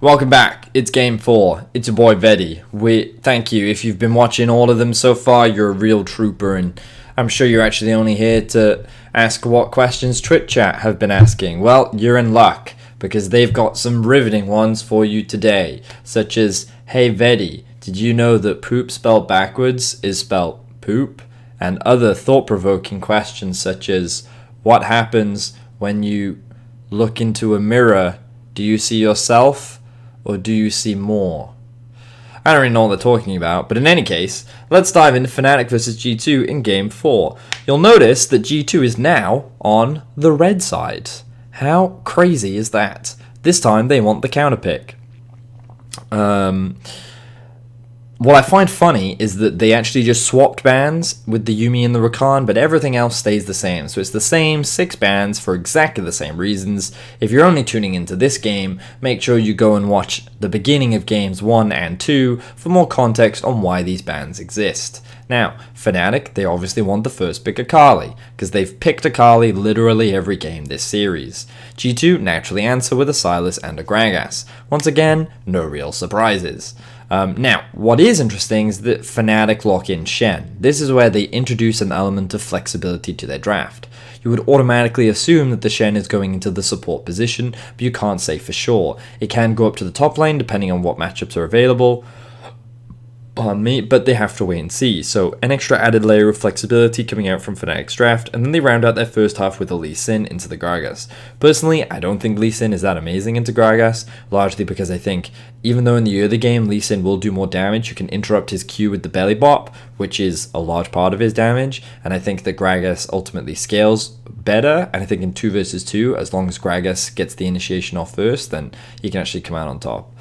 Welcome back. It's game 4. It's your boy Vedi. Thank you. If you've been watching all of them so far, you're a real trooper, and I'm sure you're actually only here to ask what questions Twitch chat have been asking. Well, you're in luck, because they've got some riveting ones for you today, such as, hey Vedi, did you know that poop spelled backwards is spelled poop? And other thought-provoking questions such as, what happens when you look into a mirror? Do you see yourself? Or do you see more? I don't really know what they're talking about, but in any case, let's dive into Fnatic versus G2 in Game 4. You'll notice that G2 is now on the red side. How crazy is that? This time they want the counter pick. What I find funny is that they actually just swapped bans with the Yuumi and the Rakan, but everything else stays the same. So it's the same 6 bans for exactly the same reasons. If you're only tuning into this game, make sure you go and watch the beginning of games 1 and 2 for more context on why these bans exist. Now, Fnatic, they obviously want the first pick Akali, because they've picked Akali literally every game this series. G2 naturally answer with a Sylas and a Gragas. Once again, no real surprises. Now, what is interesting is that Fnatic lock in Shen. This is where they introduce an element of flexibility to their draft. You would automatically assume that the Shen is going into the support position, but you can't say for sure. It can go up to the top lane depending on what matchups are available. Pardon me, but they have to wait and see. So an extra added layer of flexibility coming out from Fnatic's draft, and then they round out their first half with a Lee Sin into the Gragas. Personally, I don't think Lee Sin is that amazing into Gragas, largely because I think even though in the early game Lee Sin will do more damage, you can interrupt his Q with the belly bop, which is a large part of his damage, and I think that Gragas ultimately scales better, and I think in 2 versus 2, as long as Gragas gets the initiation off first, then he can actually come out on top.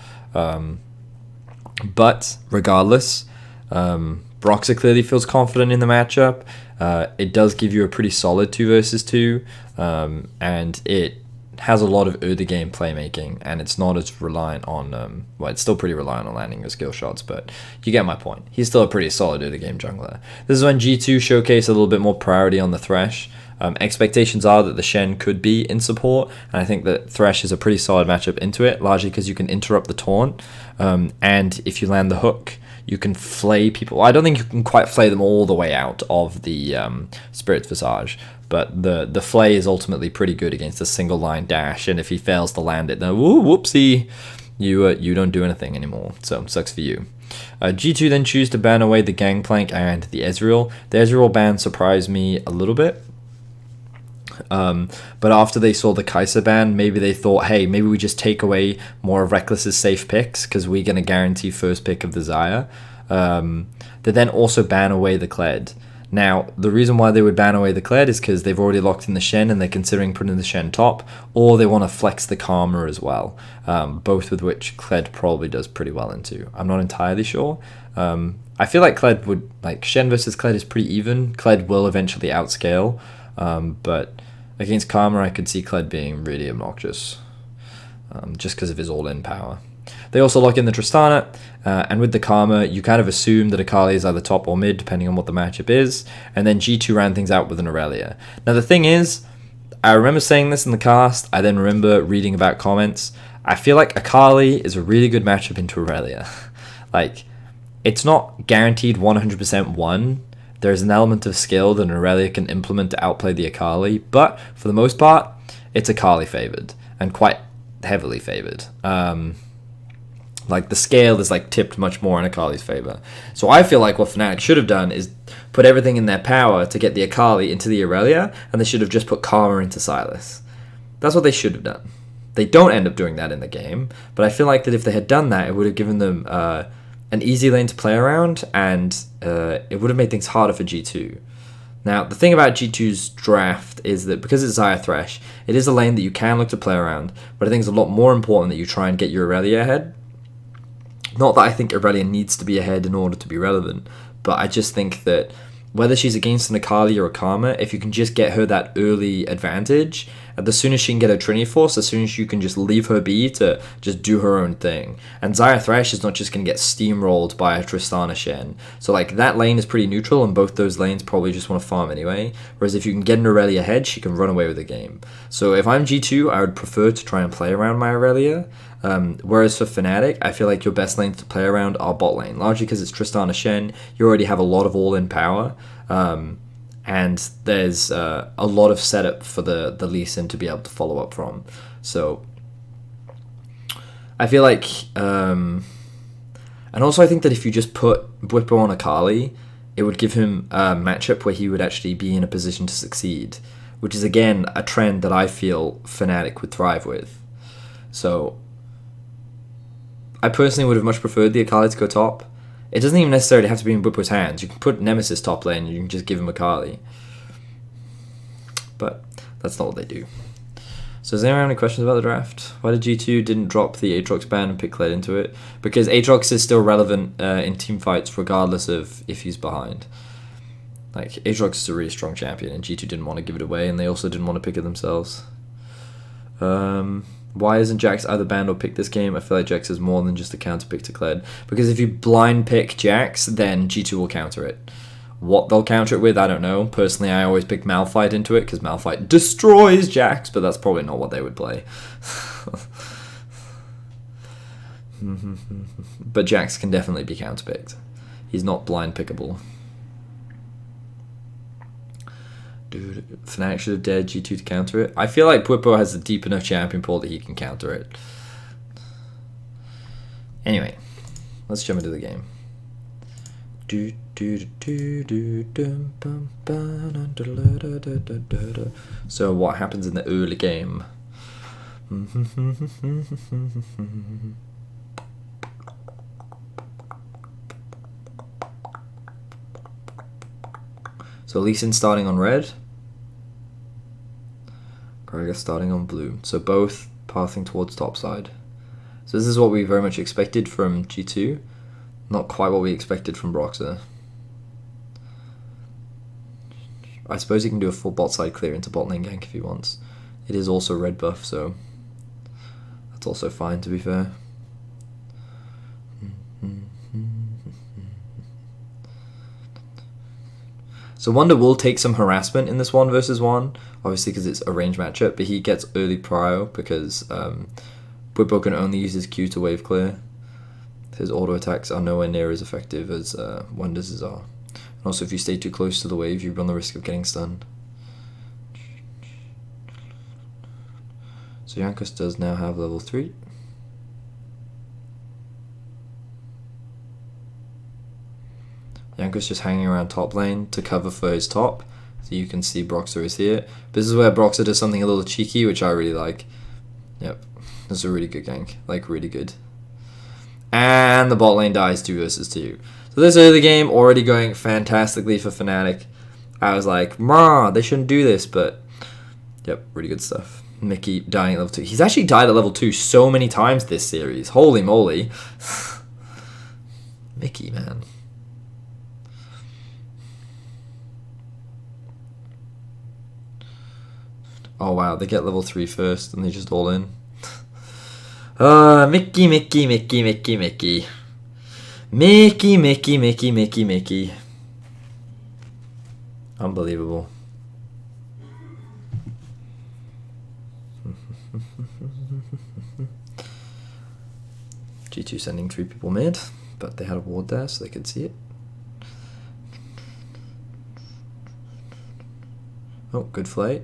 But regardless, Broxah clearly feels confident in the matchup. It does give you a pretty solid 2 versus 2, and it has a lot of early game playmaking, and it's not as reliant on, well, it's still pretty reliant on landing your skill shots, but you get my point. He's still a pretty solid early game jungler. This is when G2 showcase a little bit more priority on the Thresh. Expectations are that the Shen could be in support, and I think that Thresh is a pretty solid matchup into it, largely because you can interrupt the taunt, and if you land the hook, you can flay people. I don't think you can quite flay them all the way out of the Spirit's Visage, but the flay is ultimately pretty good against a single line dash, and if he fails to land it, then whoopsie, you don't do anything anymore, so sucks for you. G2 then choose to ban away the Gangplank and the Ezreal. The Ezreal ban surprised me a little bit. But after they saw the Kai'Sa ban, maybe they thought, hey, maybe we just take away more of Reckless's safe picks because we're going to guarantee first pick of the Xayah. They then also ban away the Kled. Now, the reason why they would ban away the Kled is because they've already locked in the Shen and they're considering putting the Shen top, or they want to flex the Karma as well, both with which Kled probably does pretty well into. I'm not entirely sure. I feel like Kled would, like, Shen versus Kled is pretty even. Kled will eventually outscale, but against Karma, I could see Kled being really obnoxious, just because of his all-in power. They also lock in the Tristana, and with the Karma, you kind of assume that Akali is either top or mid, depending on what the matchup is, and then G2 ran things out with an Aurelia. Now, the thing is, I remember saying this in the cast, I then remember reading about comments. I feel like Akali is a really good matchup into Aurelia. Like, it's not guaranteed 100% won. There's an element of skill that an Aurelia can implement to outplay the Akali, but for the most part, it's Akali favored, and quite heavily favored. Like, the scale is, like, tipped much more in Akali's favor. So I feel like what Fnatic should have done is put everything in their power to get the Akali into the Aurelia, and they should have just put Karma into Sylas. That's what they should have done. They don't end up doing that in the game, but I feel like that if they had done that, it would have given them an easy lane to play around, and it would have made things harder for G2. Now, the thing about G2's draft is that because it's Xayah Thresh, it is a lane that you can look to play around, but I think it's a lot more important that you try and get your Aurelia ahead. Not that I think Aurelia needs to be ahead in order to be relevant, but I just think that whether she's against an Akali or a Karma, if you can just get her that early advantage And the sooner she can get her Trinity Force, the sooner you can just leave her be to just do her own thing. And Xayah Thresh is not just going to get steamrolled by a Tristana Shen. So like that lane is pretty neutral, and both those lanes probably just want to farm anyway. Whereas if you can get an Aurelia ahead, she can run away with the game. So if I'm G2, I would prefer to try and play around my Aurelia. Whereas for Fnatic, I feel like your best lanes to play around are bot lane, largely because it's Tristana Shen. You already have a lot of all-in power, and there's a lot of setup for the Lee Sin to be able to follow up from. So I feel like, and also I think that if you just put Bwipo on Akali, it would give him a matchup where he would actually be in a position to succeed, which is again a trend that I feel Fnatic would thrive with. So I personally would have much preferred the Akali to go top. It doesn't even necessarily have to be in Bwipo's hands. You can put Nemesis top lane and you can just give him Akali. But that's not what they do. So does anyone have any questions about the draft? Why did G2 didn't drop the Aatrox ban and pick Kled into it? Because Aatrox is still relevant in team fights regardless of if he's behind. Like, Aatrox is a really strong champion and G2 didn't want to give it away, and they also didn't want to pick it themselves. Why isn't Jax either banned or picked this game? I feel like Jax is more than just a counter pick to Kled. Because if you blind pick Jax, then G2 will counter it. What they'll counter it with, I don't know. Personally, I always pick Malphite into it because Malphite destroys Jax, but that's probably not what they would play. But Jax can definitely be counter-picked. He's not blind pickable. Dude, Fnatic should have dared G2 to counter it. I feel like Bwipo has a deep enough champion pool that he can counter it. Anyway, let's jump into the game. So what happens in the early game? So Lee Sin starting on red, Gragas starting on blue. So both pathing towards top side. So this is what we very much expected from G2. Not quite what we expected from Broxah. I suppose he can do a full bot side clear into bot lane gank if he wants. It is also red buff, so that's also fine, to be fair. So Wonder will take some harassment in this 1 versus 1, obviously because it's a range matchup, but he gets early prio because Bwipo can only use his Q to wave clear. His auto attacks are nowhere near as effective as Wonder's are. And also if you stay too close to the wave, you run the risk of getting stunned. So Jankos does now have level 3. Jankos just hanging around top lane to cover for his top. So you can see Broxah is here. But this is where Broxah does something a little cheeky, which I really like. Yep, that's a really good gank. Like, really good. And the bot lane dies 2 versus 2. So this early game already going fantastically for Fnatic. I was like, "Mah, they shouldn't do this," but yep, really good stuff. Mickey dying at level 2. He's actually died at level 2 so many times this series. Holy moly. Mickey, man. Oh wow, they get level 3 first and they just all in. Mickey, Mickey, Mickey, Mickey, Mickey. Mickey, Mickey, Mickey, Mickey, Mickey. Unbelievable. G2 sending 3 people mid, but they had a ward there so they could see it. Oh, good flight.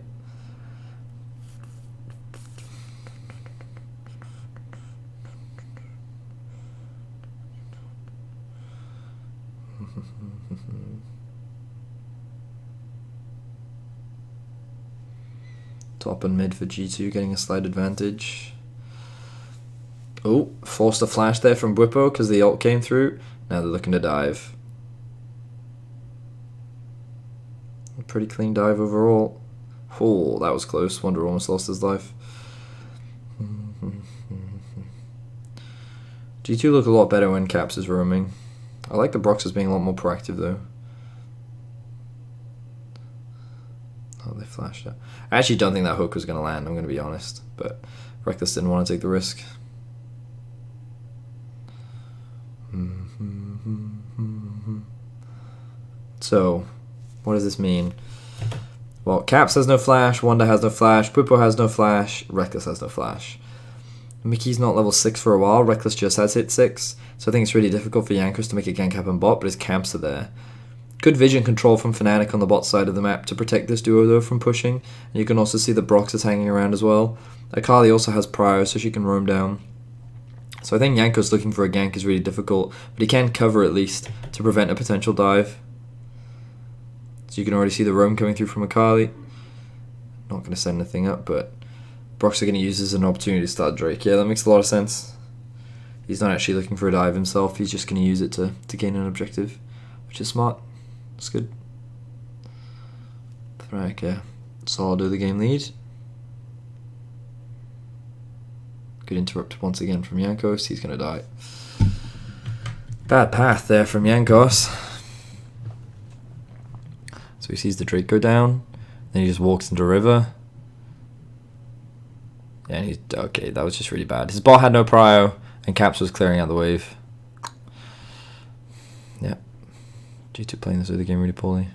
Top and mid for G2 getting a slight advantage. Oh, forced a flash there from Bwipo because the ult came through. Now they're looking to dive. A pretty clean dive overall. Oh, that was close. Wonder almost lost his life. G2 look a lot better when Caps is roaming. I like the Broxahs being a lot more proactive though. Oh, they flashed it. I actually don't think that hook was going to land, I'm going to be honest. But Reckless didn't want to take the risk. So, what does this mean? Well, Caps has no flash, Wanda has no flash, Bwipo has no flash, Reckless has no flash. Mickey's not level 6 for a while, Reckless just has hit 6, so I think it's really difficult for Jankos to make a gank happen bot, but his camps are there. Good vision control from Fnatic on the bot side of the map to protect this duo though from pushing, and you can also see the Brox is hanging around as well. Akali also has Prio, so she can roam down. So I think Jankos looking for a gank is really difficult, but he can cover at least to prevent a potential dive. So you can already see the roam coming through from Akali. Not going to set anything up, but Brox are going to use this as an opportunity to start Drake. Yeah, that makes a lot of sense. He's not actually looking for a dive himself, he's just going to use it to gain an objective, which is smart. That's good. Right, yeah. Solid early game lead. Good interrupt once again from Jankos. He's going to die. Bad path there from Jankos. So he sees the Drake go down. Then he just walks into river. Yeah, and he's... Okay, that was just really bad. His bot had no prio, and Caps was clearing out the wave. Yeah. G2 playing this early game really poorly.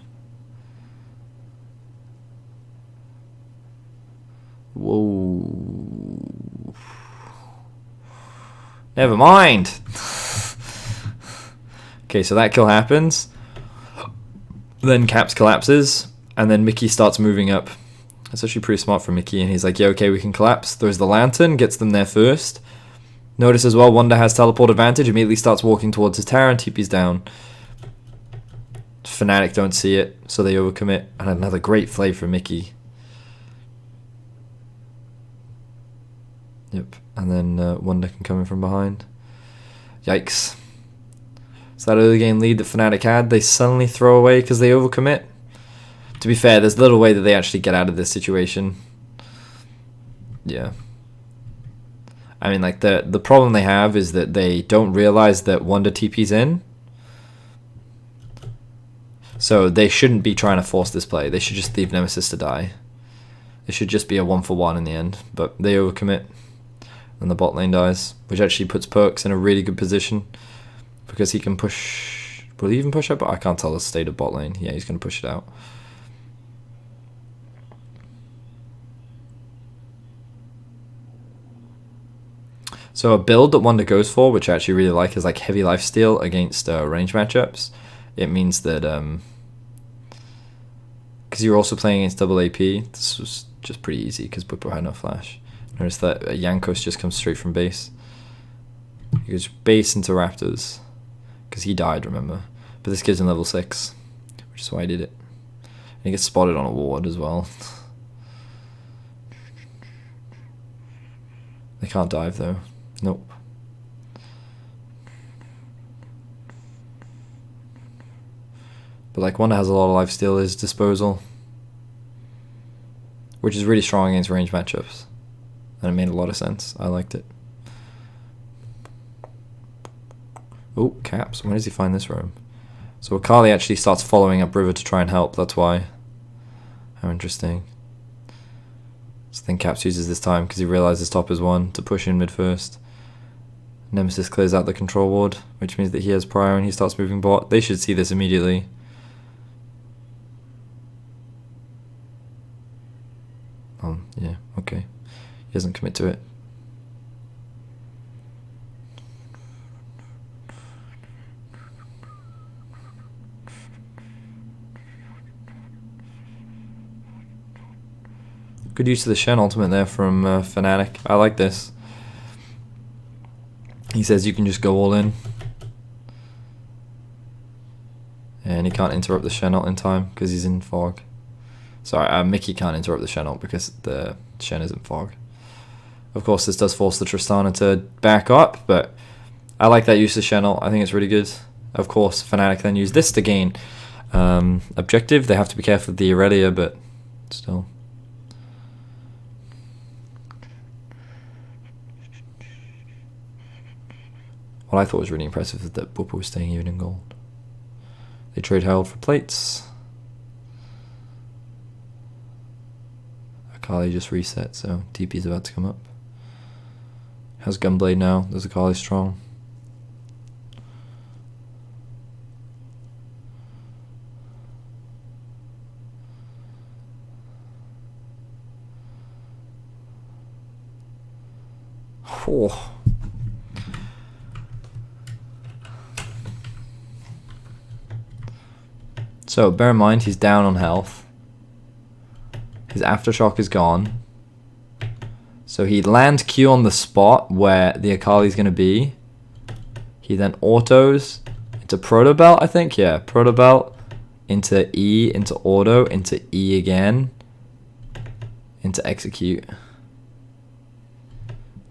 Whoa. Never mind. Okay, so that kill happens. Then Caps collapses, and then Mickey starts moving up. That's actually pretty smart from Mickey, and he's like, yeah, okay, we can collapse. Throws the lantern, gets them there first. Notice as well, Wanda has teleport advantage, immediately starts walking towards his tower and TP's down. Fnatic don't see it, so they overcommit. And another great play from Mickey. Yep, and then Wanda can come in from behind. Yikes. So that early game lead that Fnatic had, they suddenly throw away because they overcommit. To be fair, there's little way that they actually get out of this situation. Yeah. I mean, like, the problem they have is that they don't realize that Wanda TP's in. So they shouldn't be trying to force this play. They should just leave Nemesis to die. It should just be a 1-for-1 in the end. But they overcommit. And the bot lane dies. Which actually puts Perks in a really good position. Because he can push... Will he even push up? I can't tell the state of bot lane. Yeah, he's going to push it out. So a build that Wanda goes for, which I actually really like, is like heavy lifesteal against range matchups. It means that... Because you're also playing against double AP, this was just pretty easy because Bwipo had no flash. Notice that Jankos just comes straight from base. He goes base into Raptors. Because he died, remember. But this gives him level 6. Which is why I did it. And he gets spotted on a ward as well. They can't dive though. Nope. But like Wanda has a lot of lifesteal at his disposal. Which is really strong against range matchups. And it made a lot of sense. I liked it. Oh, Caps. When does he find this room? So Akali actually starts following up river to try and help. That's why. How interesting. So then Caps uses this time because he realizes top is 1 to push in mid first. Nemesis clears out the control ward, which means that he has prio and he starts moving bot. They should see this immediately. Yeah, okay. He doesn't commit to it. Good use of the Shen ultimate there from Fnatic. I like this. He says you can just go all in. And he can't interrupt the Shen ult in time because he's in fog. Sorry, Mickey can't interrupt the Shen ult because the Shen is in fog. Of course, this does force the Tristana to back up, but I like that use of Shen ult. I think it's really good. Of course, Fnatic then use this to gain objective. They have to be careful with the Aurelia, but still. What I thought was really impressive is that Bwipo was staying even in gold. They trade Herald for plates. Akali just reset, so TP's about to come up. Has Gunblade now. There's Akali strong. Oh. So bear in mind he's down on health. His aftershock is gone. So he lands Q on the spot where the Akali's going to be. He then autos into Proto Belt, I think. Yeah, Proto Belt into E, into auto, into E again, into execute.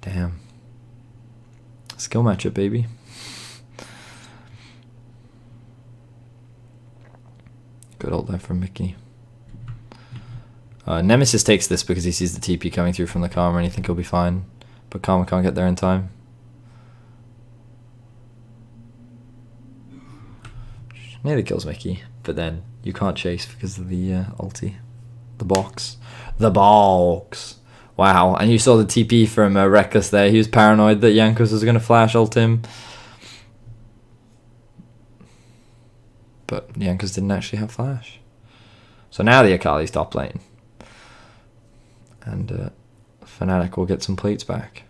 Damn. Skill matchup, baby. Good ult there from Mickey. Nemesis takes this because he sees the TP coming through from the Karma and he thinks he'll be fine. But Karma can't get there in time. Nearly kills Mickey, but then you can't chase because of the ulti. The box. The box! Wow, and you saw the TP from Reckless there. He was paranoid that Jankos was going to flash ult him. But Jankos didn't actually have flash. So now the Akali's top lane. And Fnatic will get some plates back.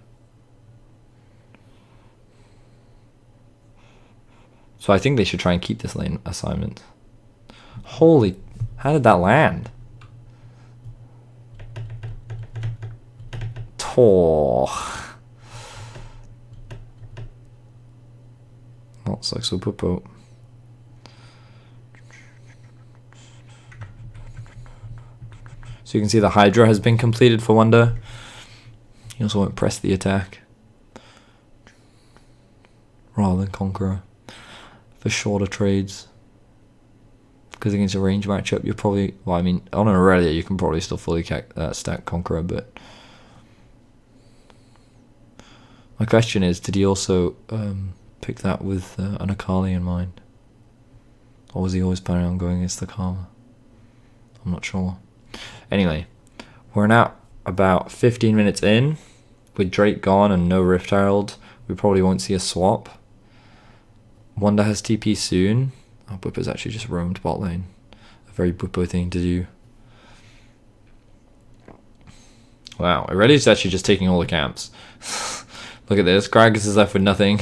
So I think they should try and keep this lane assignment. Holy, how did that land? Oh. Not so super poop. So you can see the Hydra has been completed for Wonder. He also won't press the attack rather than Conqueror for shorter trades. Because against a range matchup, you're probably, well, I mean, on an Aurelia, you can probably still fully stack Conqueror, but my question is, did he also pick that with an Akali in mind? Or was he always planning on going against the Karma? I'm not sure. Anyway, we're now about 15 minutes in. With Drake gone and no Rift Herald, we probably won't see a swap. Wanda has TP soon. Oh, Bwipo's actually just roamed bot lane. A very Bwipo thing to do. Wow, Aurelia's actually just taking all the camps. Look at this, Gragas is left with nothing.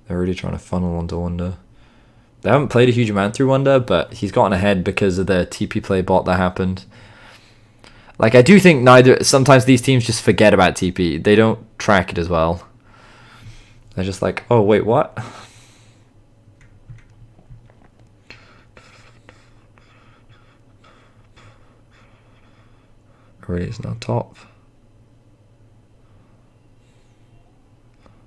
They're really trying to funnel onto Wonder. They haven't played a huge amount through Wonder, but he's gotten ahead because of the TP play bot that happened. Like, I do think sometimes these teams just forget about TP. They don't track it as well. They're just like, oh, wait, what? Aurelia's now top.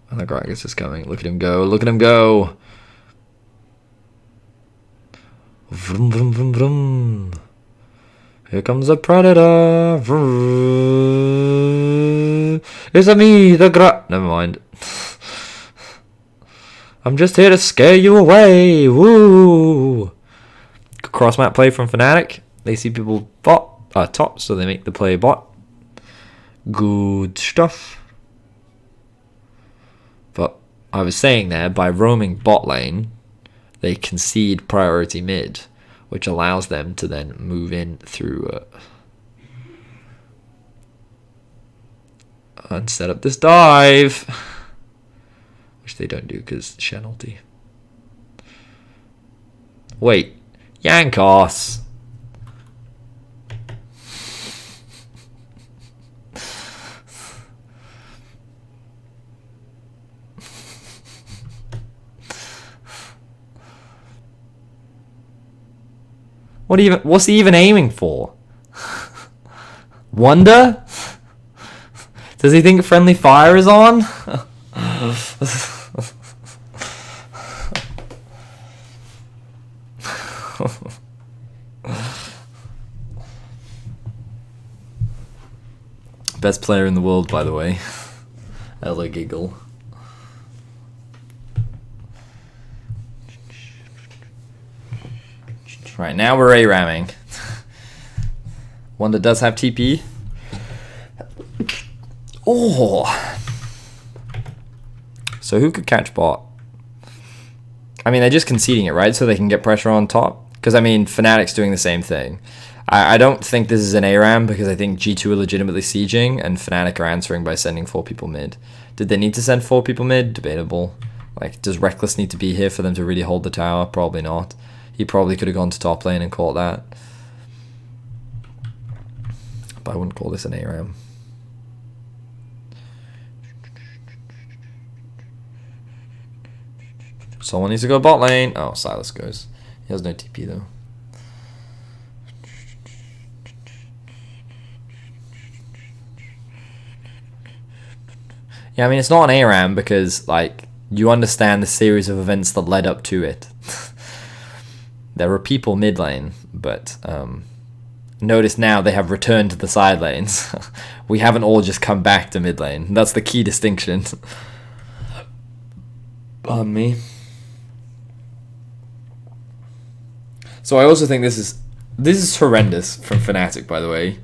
And the Gragas is coming. Look at him go. Look at him go. Vroom, vroom, vroom, vroom. Here comes a predator. Vroom. It's me, the Never mind. I'm just here to scare you away. Woo! Cross map play from Fnatic. They see people top, so they make the play bot. Good stuff. But I was saying there, by roaming bot lane, they concede priority mid, which allows them to then move in through and set up this dive, which they don't do because Shen ulti. Wait, Jankos. What's he even aiming for? Wonder? Does he think friendly fire is on? Best player in the world, by the way. Ella giggle. Right, now we're A-ramming. Wonder does have TP. Oh. So who could catch bot? I mean, they're just conceding it, right? So they can get pressure on top. Because, I mean, Fnatic's doing the same thing. I don't think this is an ARAM because I think G2 are legitimately sieging and Fnatic are answering by sending 4 people mid. Did they need to send 4 people mid? Debatable. Like, does Reckless need to be here for them to really hold the tower? Probably not. He probably could have gone to top lane and caught that. But I wouldn't call this an ARAM. Someone needs to go bot lane. Oh, Silas goes. He has no TP though. Yeah, I mean, it's not an ARAM because, like, you understand the series of events that led up to it. There were people mid lane, but notice now they have returned to the side lanes. We haven't all just come back to mid lane. That's the key distinction. Pardon me. So I also think this is horrendous from Fnatic, by the way.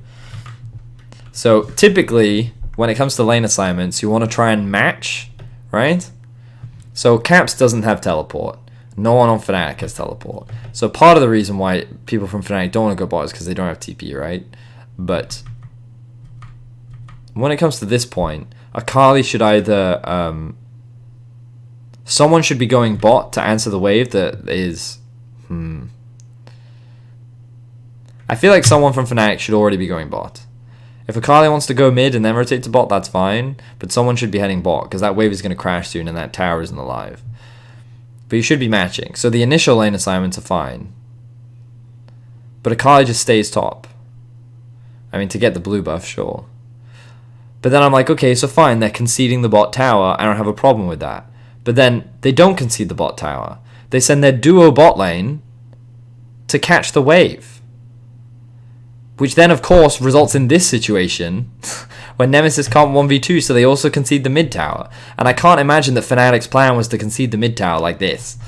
So typically, when it comes to lane assignments, you want to try and match, right? So Caps doesn't have teleport. No one on Fnatic has teleport. So part of the reason why people from Fnatic don't want to go bot is because they don't have TP, right? But when it comes to this point, Akali should either... someone should be going bot to answer the wave that is... I feel like someone from Fnatic should already be going bot. If Akali wants to go mid and then rotate to bot, that's fine. But someone should be heading bot, because that wave is going to crash soon and that tower isn't alive. But you should be matching. So the initial lane assignments are fine. But Akali just stays top. I mean, to get the blue buff, sure. But then I'm like, okay, so fine, they're conceding the bot tower. I don't have a problem with that. But then they don't concede the bot tower. They send their duo bot lane to catch the wave. Which then, of course, results in this situation where Nemesis can't 1v2, so they also concede the mid tower. And I can't imagine that Fnatic's plan was to concede the mid tower like this.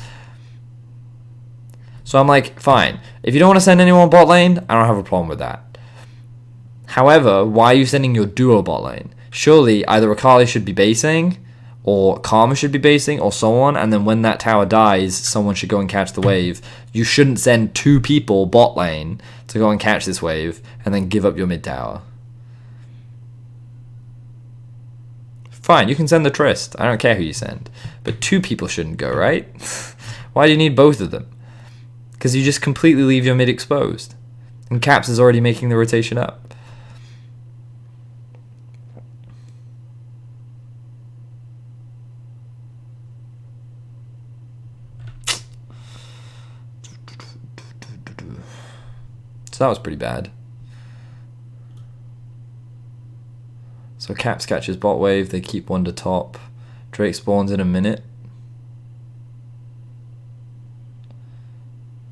So I'm like, fine. If you don't want to send anyone bot lane, I don't have a problem with that. However, why are you sending your duo bot lane? Surely either Akali should be basing, or Karma should be basing, or so on, and then when that tower dies, someone should go and catch the wave. You shouldn't send 2 people bot lane to go and catch this wave, and then give up your mid tower. Fine, you can send the Trist. I don't care who you send. But 2 people shouldn't go, right? Why do you need both of them? Because you just completely leave your mid exposed. And Caps is already making the rotation up. So that was pretty bad. So Caps catches bot wave, they keep one to top. Drake spawns in a minute.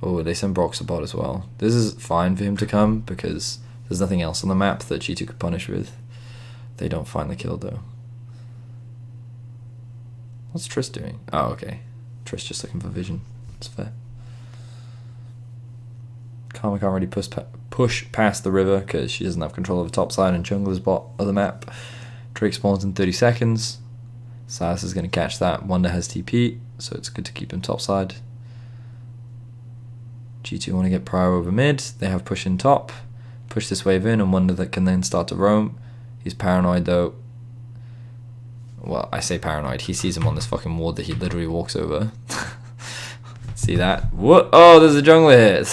Oh, they send Brox to bot as well. This is fine for him to come because there's nothing else on the map that G2 could punish with. They don't find the kill though. What's Trist doing? Oh, okay. Trist just looking for vision. That's fair. Karma can't really push past the river because she doesn't have control of the top side and jungler's bot of the map. Drake spawns in 30 seconds. Silas is going to catch that. Wonder has TP, so it's good to keep him top side. G2 want to get Prior over mid. They have push in top. Push this wave in and Wonder that can then start to roam. He's paranoid though. Well, I say paranoid. He sees him on this fucking ward that he literally walks over. See that? What? Oh, there's a jungler here.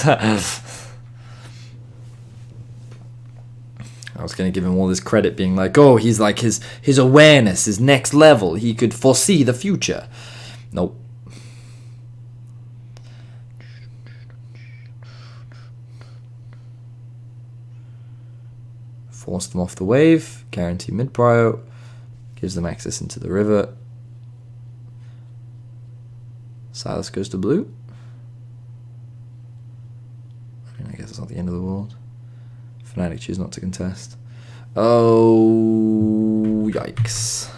I was going to give him all this credit being like, oh, he's like his awareness is next level. He could foresee the future. Nope. Force them off the wave. Guarantee mid prio. Gives them access into the river. Silas goes to blue. I mean, I guess it's not the end of the world. Fnatic choose not to contest. Oh, yikes.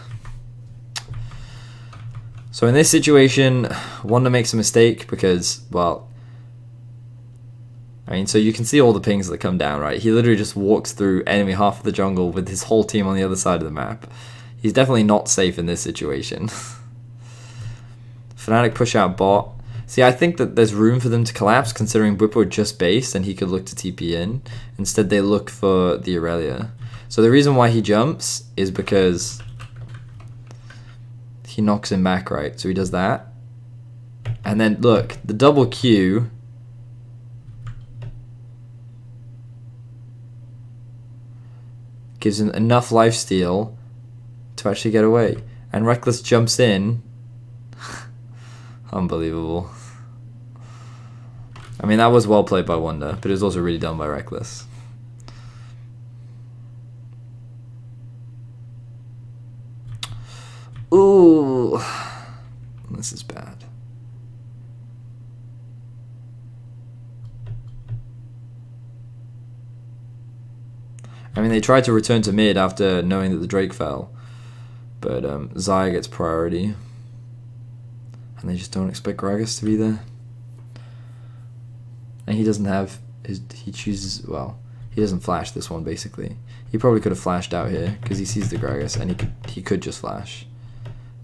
So in this situation, Wonder makes a mistake because, well, I mean, so you can see all the pings that come down, right? He literally just walks through enemy half of the jungle with his whole team on the other side of the map. He's definitely not safe in this situation. Fnatic push out bot. See, I think that there's room for them to collapse, considering Bwipo just based and he could look to TP in. Instead, they look for the Aurelia. So the reason why he jumps is because he knocks him back, right? So he does that. And then, look, the double Q... gives him enough lifesteal to actually get away. And Reckless jumps in. Unbelievable. I mean, that was well played by Wonder, but it was also really done by Reckless. Ooh. This is bad. I mean, they tried to return to mid after knowing that the Drake fell. But Xayah gets priority. And they just don't expect Gragas to be there. And he doesn't have his... He chooses... Well, he doesn't flash this one, basically. He probably could have flashed out here, because he sees the Gragas, and he could just flash.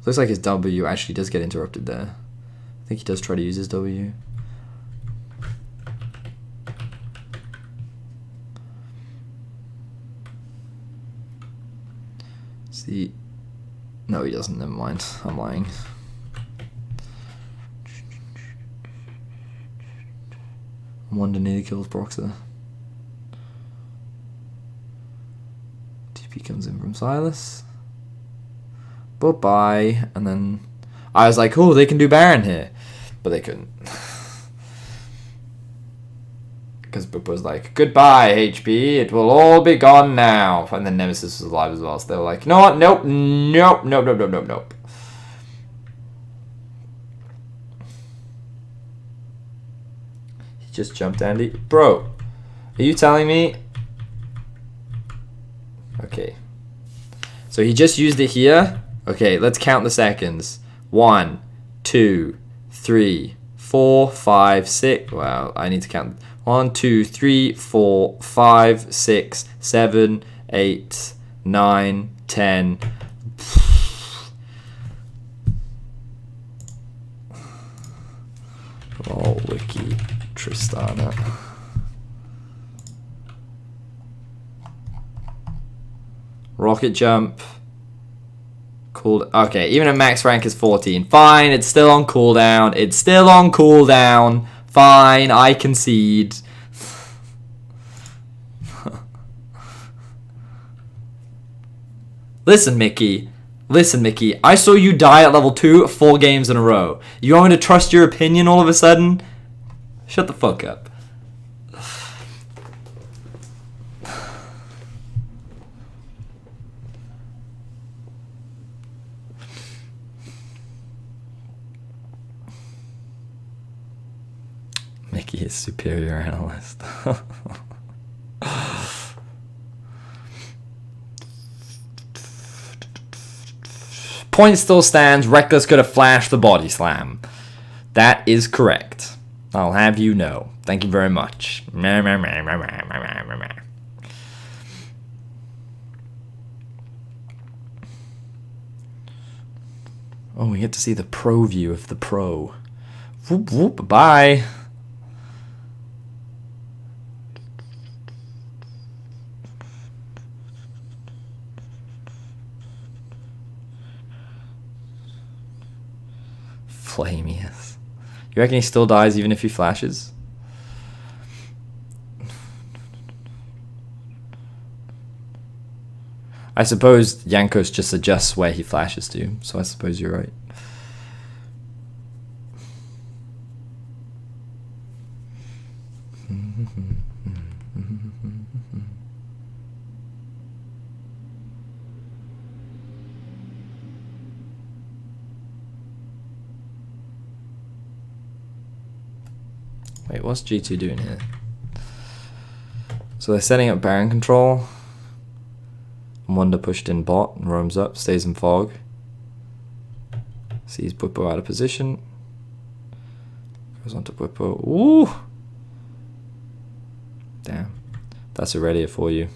Looks like his W actually does get interrupted there. I think he does try to use his W. See... No, he doesn't. Never mind. I'm lying. Wonder nearly kills Broxer. TP comes in from Silas. Bye-bye. And then I was like, oh, they can do Baron here. But they couldn't. Because Boop was like, goodbye, HP. It will all be gone now. And then Nemesis was alive as well. So they were like, you know what? Nope. Nope. Nope. Nope. Nope. Nope. Nope. He just jumped Andy. Bro, are you telling me? Okay. So he just used it here. Okay, let's count the seconds. 1, 2, 3, 4, 5, 6. Wow, I need to count. 1, 2, 3, 4, 5, 6, 7, 8, 9, 10. Oh, Wiki Tristana. Rocket jump. Cool. Okay, even at max rank is 14. Fine, it's still on cooldown. It's still on cooldown. Fine, I concede. Listen, Mickey. Listen, Mickey. I saw you die at level 2 4 games in a row. You want me to trust your opinion all of a sudden? Shut the fuck up. Mickey is superior analyst. Point still stands. Reckless could have flashed the body slam. That is correct. I'll have you know. Thank you very much. Oh, we get to see the pro view of the pro. Whoop whoop. Bye. Flamius. You reckon he still dies even if he flashes? I suppose Jankos just adjusts where he flashes to, so I suppose you're right. Wait, what's G2 doing here? So they're setting up Baron control. Wonder pushed in bot and roams up, stays in fog. Sees Bwipo out of position. Goes on to Bwipo. Ooh! That's Aurelia for you.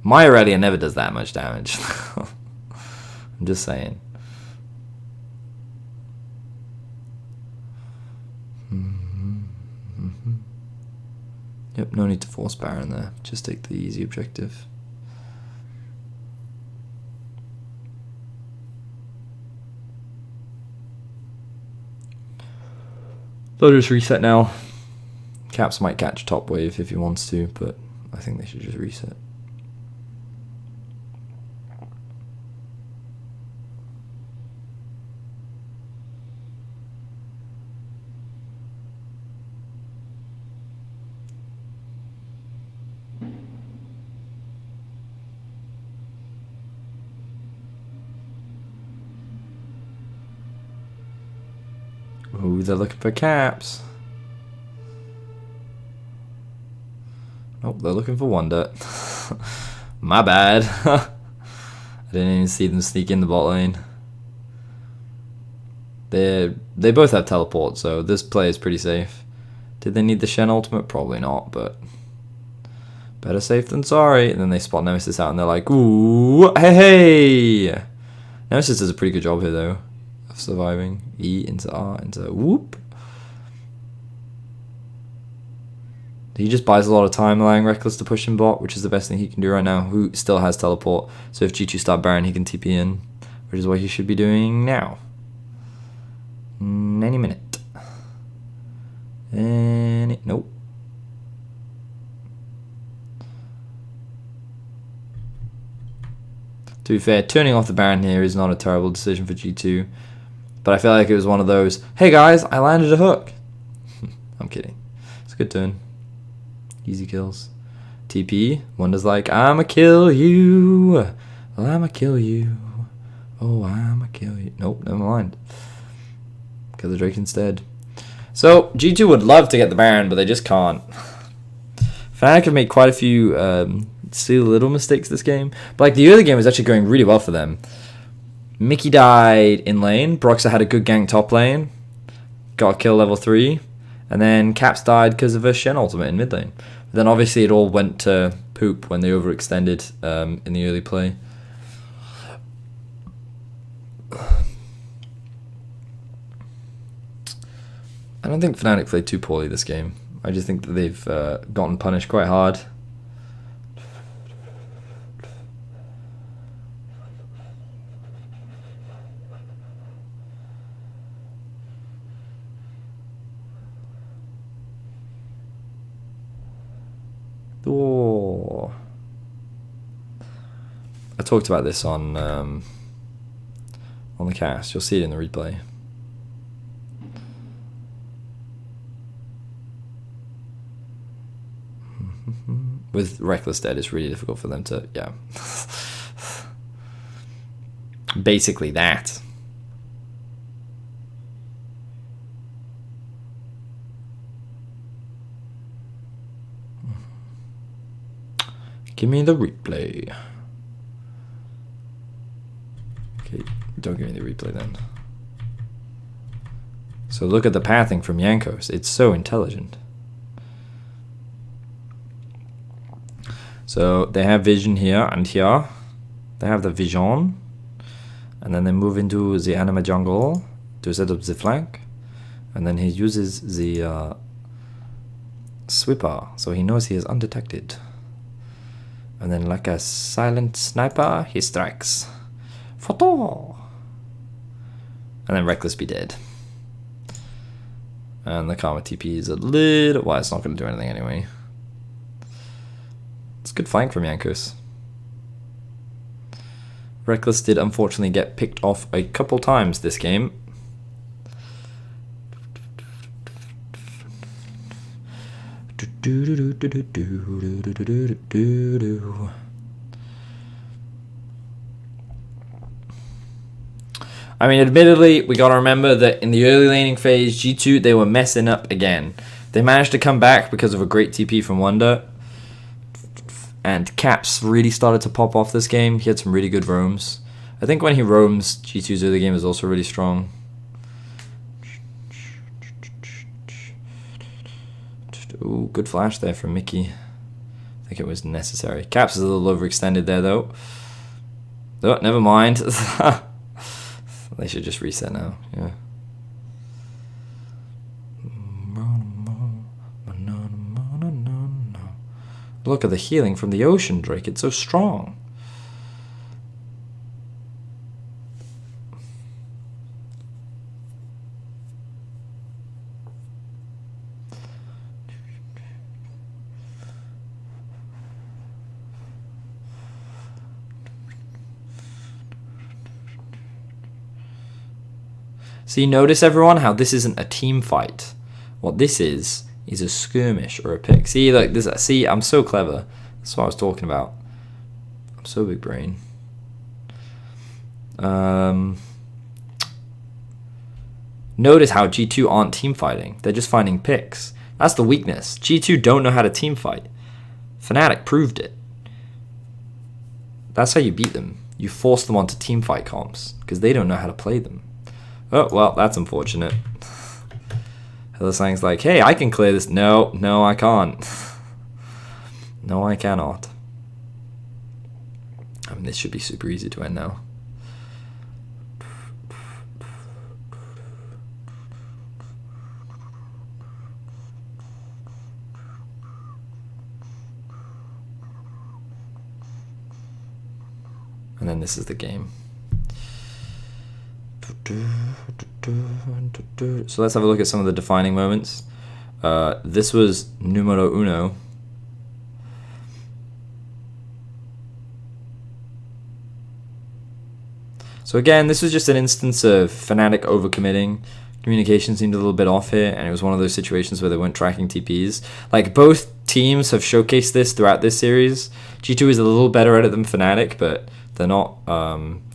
My Aurelia never does that much damage. I'm just saying. Yep, no need to force Baron there. Just take the easy objective. They'll just reset now. Caps might catch top wave if he wants to, but I think they should just reset. Ooh, they're looking for caps. Nope, they're looking for Wonder. My bad. I didn't even see them sneak in the bot lane. They both have teleport, so this play is pretty safe. Did they need the Shen ultimate? Probably not, but better safe than sorry. And then they spot Nemesis out and they're like, ooh, hey! Nemesis does a pretty good job here though. Surviving. E into R into whoop. He just buys a lot of time, allowing Reckless to push him bot, which is the best thing he can do right now. Who still has teleport, so if G2 start Baron, he can TP in, which is what he should be doing now. Any minute. Nope. To be fair, turning off the Baron here is not a terrible decision for G2. But I feel like it was one of those, hey guys, I landed a hook. I'm kidding. It's a good turn. Easy kills. TP. Wonder's like, I'ma kill you. Well, I'ma kill you. Oh, I'ma kill you. Nope, never mind. Kill the Drake instead. So, G2 would love to get the Baron, but they just can't. Fnatic have made quite a few silly little mistakes this game. But like the early game was actually going really well for them. Mickey died in lane. Broxah had a good gank top lane. Got a kill level 3. And then Caps died because of a Shen ultimate in mid lane. But then obviously it all went to poop when they overextended in the early play. I don't think Fnatic played too poorly this game. I just think that they've gotten punished quite hard. Oh. I talked about this on the cast. You'll see it in the replay. With Reckless dead, it's really difficult for them to, yeah. Basically that. Give me the replay. Okay, don't give me the replay then. So look at the pathing from Jankos. It's so intelligent. So they have vision here and here. They have the vision. And then they move into the anima jungle to set up the flank. And then he uses the sweeper, so he knows he is undetected. And then like a silent sniper, he strikes. Photo! And then Reckless be dead. And the Karma TP is a little... Well, it's not going to do anything anyway. It's a good flank from Jankos. Reckless did unfortunately get picked off a couple times this game. I mean, admittedly, we gotta remember that in the early laning phase, G2, they were messing up again. They managed to come back because of a great TP from Wonder. And Caps really started to pop off this game. He had some really good roams. I think when he roams, G2's early game is also really strong. Ooh, good flash there from Mickey. I think it was necessary. Caps is a little overextended there, though. Oh, never mind. They should just reset now. Yeah. Look at the healing from the ocean, Drake. It's so strong. So you notice, everyone, how this isn't a team fight. What this is a skirmish or a pick. See, like this. See, I'm so clever. That's what I was talking about. I'm so big brain. Notice how G2 aren't team fighting. They're just finding picks. That's the weakness. G2 don't know how to team fight. Fnatic proved it. That's how you beat them. You force them onto team fight comps because they don't know how to play them. Oh, well, that's unfortunate. Hillsang's like, hey, I can clear this. No, I can't. No, I cannot. I mean, this should be super easy to end now. And then this is the game. So let's have a look at some of the defining moments. This was numero uno. So again, this was just an instance of Fnatic overcommitting. Communication seemed a little bit off here, and it was one of those situations where they weren't tracking TPs. Like, both teams have showcased this throughout this series. G2 is a little better at it than Fnatic, but they're not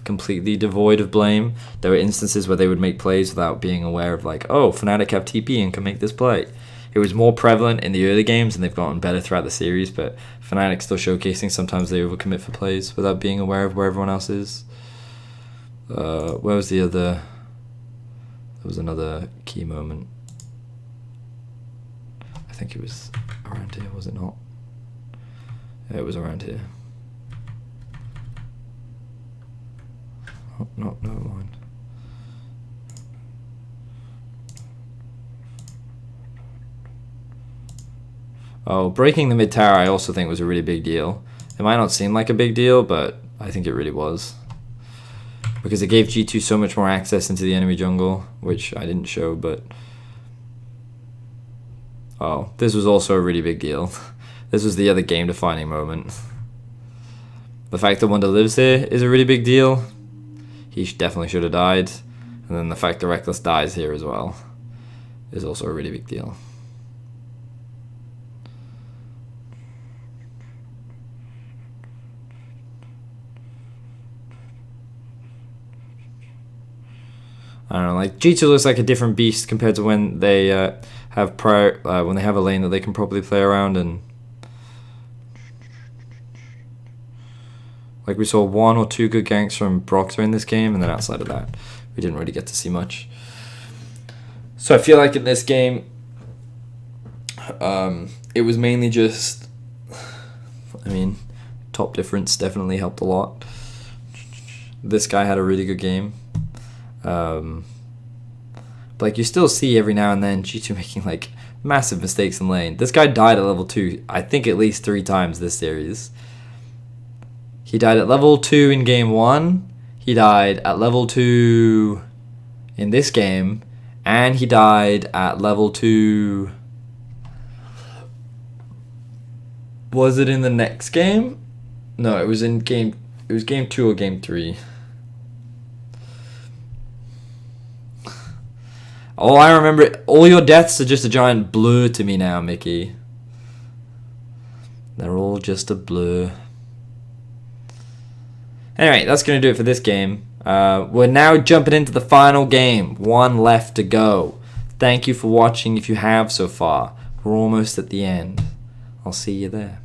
completely devoid of blame. There were instances where they would make plays without being aware of, like, oh, Fnatic have TP and can make this play. It was more prevalent in the early games, and they've gotten better throughout the series, but Fnatic still showcasing sometimes they overcommit for plays without being aware of where everyone else is. Where was the other... There was another key moment. I think it was around here, was it not? Yeah, it was around here. Oh, no, never mind. Oh, breaking the mid tower I also think was a really big deal. It might not seem like a big deal, but I think it really was. Because it gave G2 so much more access into the enemy jungle, which I didn't show, but... Oh, this was also a really big deal. This was the other game-defining moment. The fact that Wonder lives here is a really big deal. He definitely should have died. And then the fact that Reckless dies here as well is also a really big deal. I don't know, like G2 looks like a different beast compared to when they have when they have a lane that they can properly play around, and like we saw 1 or 2 good ganks from Broxer in this game, and then outside of that, we didn't really get to see much. So I feel like in this game, it was mainly just, I mean, top difference definitely helped a lot. This guy had a really good game. But like you still see every now and then G2 making like massive mistakes in lane. This guy died at level 2, I think at least 3 times this series. He died at level 2 in game 1, he died at level 2 in this game, and he died at level 2... Was it in the next game? No, it was in game 2 or game 3. Oh, I remember it. All your deaths are just a giant blur to me now, Mickey. They're all just a blur. Anyway, that's going to do it for this game. We're now jumping into the final game. 1 left to go. Thank you for watching if you have so far. We're almost at the end. I'll see you there.